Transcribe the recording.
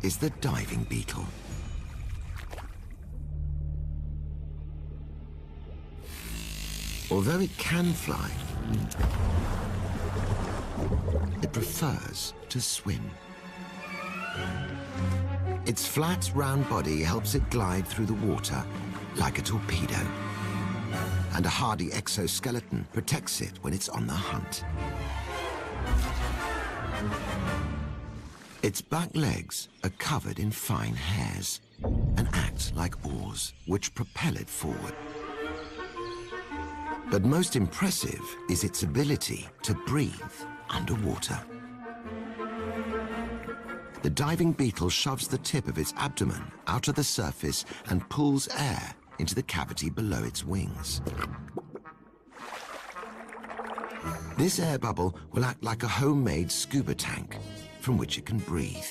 is the diving beetle. Although it can fly, it prefers to swim. Its flat, round body helps it glide through the water like a torpedo. And a hardy exoskeleton protects it when it's on the hunt. Its back legs are covered in fine hairs and act like oars, which propel it forward. But most impressive is its ability to breathe underwater. The diving beetle shoves the tip of its abdomen out of the surface and pulls air into the cavity below its wings. This air bubble will act like a homemade scuba tank from which it can breathe.